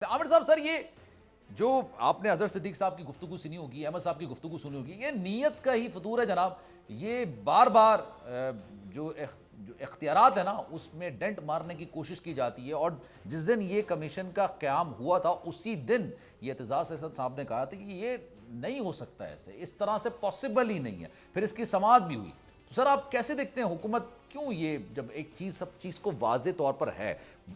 عامر صاحب سر یہ جو آپ نے اظہر صدیق صاحب کی گفتگو سنی ہوگی، احمد صاحب کی گفتگو سنی ہوگی، یہ نیت کا ہی فطور ہے جناب. یہ بار بار جو اختیارات ہیں نا اس میں ڈنٹ مارنے کی کوشش کی جاتی ہے. اور جس دن یہ کمیشن کا قیام ہوا تھا اسی دن یہ اعتزاز احسن صاحب نے کہا تھا کہ یہ نہیں ہو سکتا، ایسے اس طرح سے پاسبل ہی نہیں ہے. پھر اس کی سماعت بھی ہوئی. تو سر آپ کیسے دیکھتے ہیں حکومت کیوں یہ جب ایک چیز سب چیز کو واضح طور پر ہے،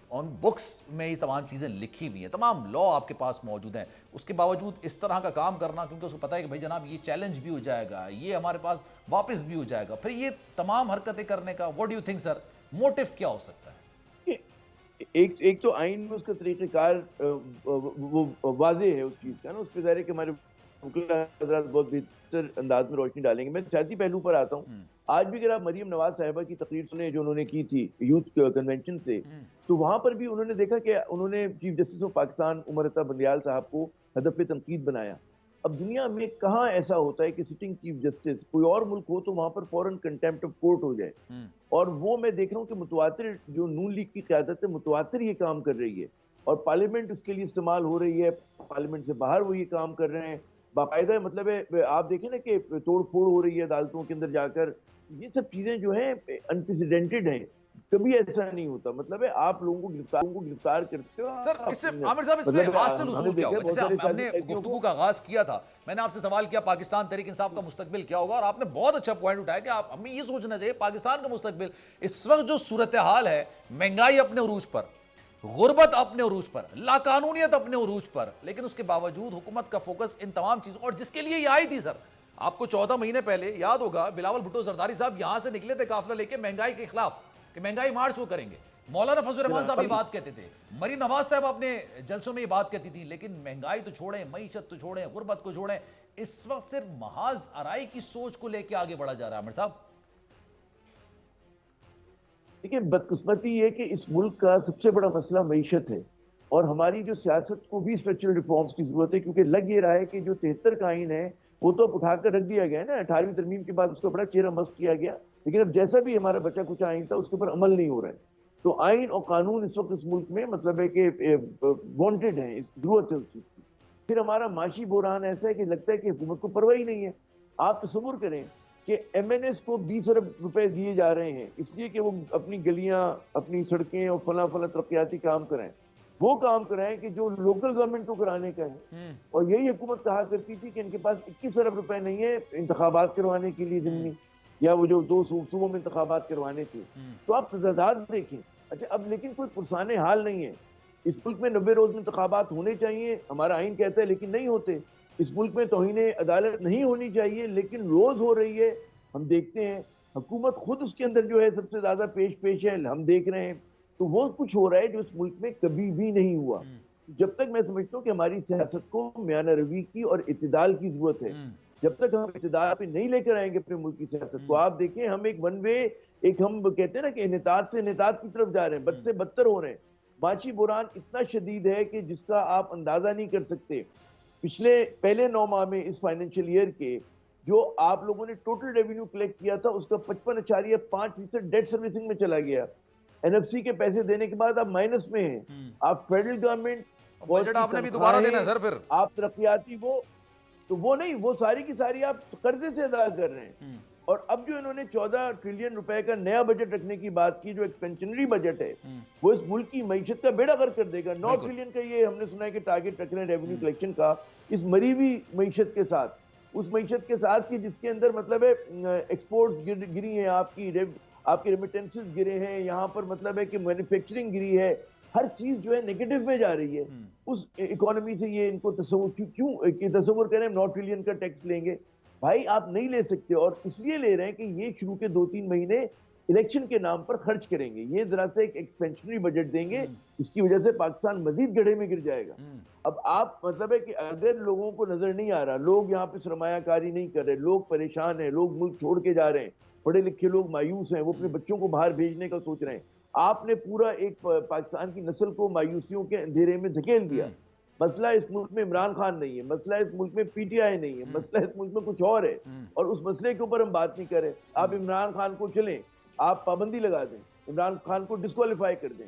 آن بکس میں یہ تمام چیزیں لکھی ہوئی ہیں، تمام لا آپ کے پاس موجود ہیں، اس کے باوجود اس طرح کا کام کرنا، کیونکہ اس کو پتہ ہے کہ بھائی جناب یہ چیلنج بھی ہو جائے گا، یہ ہمارے پاس واپس بھی ہو جائے گا، پھر یہ تمام حرکتیں کرنے کا what do you think sir motive کیا ہو سکتا ہے؟ ایک تو آئین میں اس کا طریقہ کار وہ واضح ہے اس چیز کا نا. اس پہ ظاہر ہے کہ ہمارے حضرات بہت بہتر انداز میں روشنی ڈالیں گے. میں سیاسی پہلو پر آتا ہوں. آج بھی اگر آپ مریم نواز صاحبہ کی تقریر سنیں جو انہوں نے کی تھی یوتھ کنونشن سے، تو وہاں پر بھی انہوں نے دیکھا کہ انہوں نے chief justice of Pakistan Umar Ata Bandial صاحب کو ہدف تنقید بنایا. اب دنیا میں کہاں ایسا ہوتا ہے کہ سٹنگ چیف جسٹس کوئی اور ملک ہو تو وہاں پر فوراً کنٹیمپٹ آف کورٹ ہو جائے. اور وہ میں دیکھ رہا ہوں کہ متواتر جو نون لیگ کی قیادت ہے متواتر یہ کام کر رہی ہے، اور پارلیمنٹ اس کے لیے استعمال ہو رہی ہے. پارلیمنٹ سے باہر وہ یہ کام کر رہے ہیں باقاعدہ. مطلب ہے آپ دیکھیں نا کہ توڑ پھوڑ ہو رہی ہے عدالتوں کے اندر جا کر. یہ سب چیزیں جو ہیں انپریسیڈنٹڈ ہیں، کبھی ایسا نہیں ہوتا. مطلب ہے آپ لوگوں کو گرفتار کرتے ہو. سر اس سے عامر صاحب اس میں حاصل اصول کیا ہوگا؟ جیسے ہم نے گفتگو کا آغاز کیا تھا، میں نے آپ سے سوال کیا پاکستان تحریک انصاف کا مستقبل کیا ہوگا، اور آپ نے بہت اچھا پوائنٹ اٹھایا کہ ہمیں یہ سوچنا چاہیے پاکستان کا مستقبل. اس وقت جو صورتحال ہے، مہنگائی اپنے عروج پر، غربت اپنے عروج پر، لاقانونیت اپنے عروج پر، لیکن اس کے باوجود حکومت کا فوکس ان تمام چیزوں، اور جس کے لیے یہ آئی تھی سر، آپ کو 14 مہینے پہلے یاد ہوگا بلاول بھٹو زرداری صاحب یہاں سے نکلے تھے قافلہ لے کے مہنگائی کے خلاف کہ مہنگائی مارچ وہ کریں گے. مولانا فضل الرحمان صاحب یہ بات کہتے تھے، مریم نواز صاحب اپنے جلسوں میں یہ بات کہتی تھی. لیکن مہنگائی تو چھوڑیں، معیشت تو چھوڑیں، غربت کو چھوڑیں، اس وقت صرف محاذ آرائی کی سوچ کو لے کے آگے بڑھا جا رہا ہے. عامر صاحب دیکھیں، بدقسمتی یہ کہ اس ملک کا سب سے بڑا مسئلہ معیشت ہے، اور ہماری جو سیاست کو بھی اسٹرکچرل ریفارمز کی ضرورت ہے. کیونکہ لگ یہ رہا ہے کہ جو 73 کا آئین ہے وہ تو اب اٹھا کر رکھ دیا گیا ہے نا. 18ویں ترمیم کے بعد اس کا بڑا چہرہ مست کیا گیا، لیکن اب جیسا بھی ہمارا بچہ کچھ آئین تھا اس کے اوپر عمل نہیں ہو رہا ہے. تو آئین اور قانون اس وقت اس ملک میں مطلب ہے کہ وانٹڈ ہیں، ضرورت ہے اس چیز کی. پھر ہمارا معاشی بحران ایسا ہے کہ لگتا ہے کہ حکومت کو پرواہ ہی نہیں ہے. آپ تصور کریں کہ ایم این ایس کو 20 ارب روپے دیے جا رہے ہیں اس لیے کہ وہ اپنی گلیاں، اپنی سڑکیں اور فلاں ترقیاتی کام کریں. وہ کام کرائیں کہ جو لوکل گورنمنٹ کو کرانے کا ہے. اور یہی حکومت کہا کرتی تھی کہ ان کے پاس 21 ارب روپے نہیں ہے انتخابات کروانے کے لیے ضمنی، یا وہ جو 2 صوبوں میں انتخابات کروانے تھے. تو آپ تضادات دیکھیں. اچھا اب لیکن کوئی پرسان حال نہیں ہے. اس ملک میں 90 روز میں انتخابات ہونے چاہیے، ہمارا آئین کہتا ہے، لیکن نہیں ہوتے. اس ملک میں توہین عدالت نہیں ہونی چاہیے، لیکن روز ہو رہی ہے. ہم دیکھتے ہیں حکومت خود اس کے اندر جو ہے سب سے زیادہ پیش ہے، ہم دیکھ رہے ہیں. تو وہ کچھ ہو رہا ہے جو اس ملک میں کبھی بھی نہیں ہوا. جب تک میں سمجھتا ہوں کہ ہماری سیاست کو میانہ روی کی اور اعتدال کی ضرورت ہے. جب تک ہم اعتدال پہ نہیں لے کر آئیں گے اپنے ملک کی سیاست کو. آپ دیکھیں ہم ایک ون وے، ایک ہم کہتے ہیں نا کہ انحطاط سے انحطاط کی طرف جا رہے ہیں، بد سے بدتر ہو رہے ہیں. معاشی بحران اتنا شدید ہے کہ جس کا آپ اندازہ نہیں کر سکتے. پہلے 9 ماہ میں اس فائنینشیل ایئر کے جو آپ لوگوں نے ٹوٹل ریونیو کلیکٹ کیا تھا اس کا 55.5% ڈیٹ سروسنگ میں چلا گیا. این ایف سی کے پیسے دینے کے بعد آپ مائنس میں ہیں. آپ فیڈرل گورنمنٹ بجٹ آپ نے بھی دوبارہ دینا ہے سر پھر. آپ ترقیاتی وہ نہیں، وہ ساری کی ساری آپ قرضے سے ادا کر رہے ہیں. اور اب جو انہوں نے 14 ٹریلین روپے کا نیا بجٹ رکھنے کی بات کی، جو ایکسپینشنری بجٹ ہے، وہ اس ملک کی معیشت کا بیڑا غرق کر دے گا. 9 ٹریلین کا یہ ہم نے سنا ہے کہ ٹارگٹ رکھ رہے ہیں ریونیو کلیکشن کا، اس مری ہوئی معیشت کے ساتھ. اس معیشت کے ساتھ کی جس کے اندر مطلب ہے ایکسپورٹس گری ہیں، آپ کی ریمیٹنسز گرے ہیں یہاں پر، مطلب ہے کہ مینوفیکچرنگ گری ہے. ہر چیز جو ہے نیگیٹو میں جا رہی ہے. اس اکانومی سے یہ ان کو تصور کریں 9 ٹریلین کا ٹیکس لیں گے. بھائی آپ نہیں لے سکتے، اور اس لیے لے رہے ہیں کہ یہ شروع کے 2-3 مہینے الیکشن کے نام پر خرچ کریں گے. یہ ذرا سے ایک ایکسپینشنری بجٹ دیں گے، اس کی وجہ سے پاکستان مزید گڑھے میں گر جائے گا. اب آپ مطلب ہے کہ اگر لوگوں کو نظر نہیں آ رہا، لوگ یہاں پہ سرمایہ کاری نہیں کر رہے، لوگ پریشان ہیں، لوگ ملک چھوڑ کے جا رہے ہیں، پڑھے لکھے لوگ مایوس ہیں، وہ اپنے بچوں کو باہر بھیجنے کا سوچ رہے ہیں. آپ نے پورا ایک پاکستان کی نسل کو مایوسیوں کے اندھیرے میں دھکیل دیا. مسئلہ اس ملک میں عمران خان نہیں ہے، مسئلہ اس ملک میں پی ٹی آئی نہیں ہے، مسئلہ اس ملک میں کچھ اور ہے، اور اس مسئلے کے اوپر ہم بات نہیں کریں. آپ عمران خان کو چلیں، آپ پابندی لگا دیں، عمران خان کو ڈسکوالیفائی کر دیں.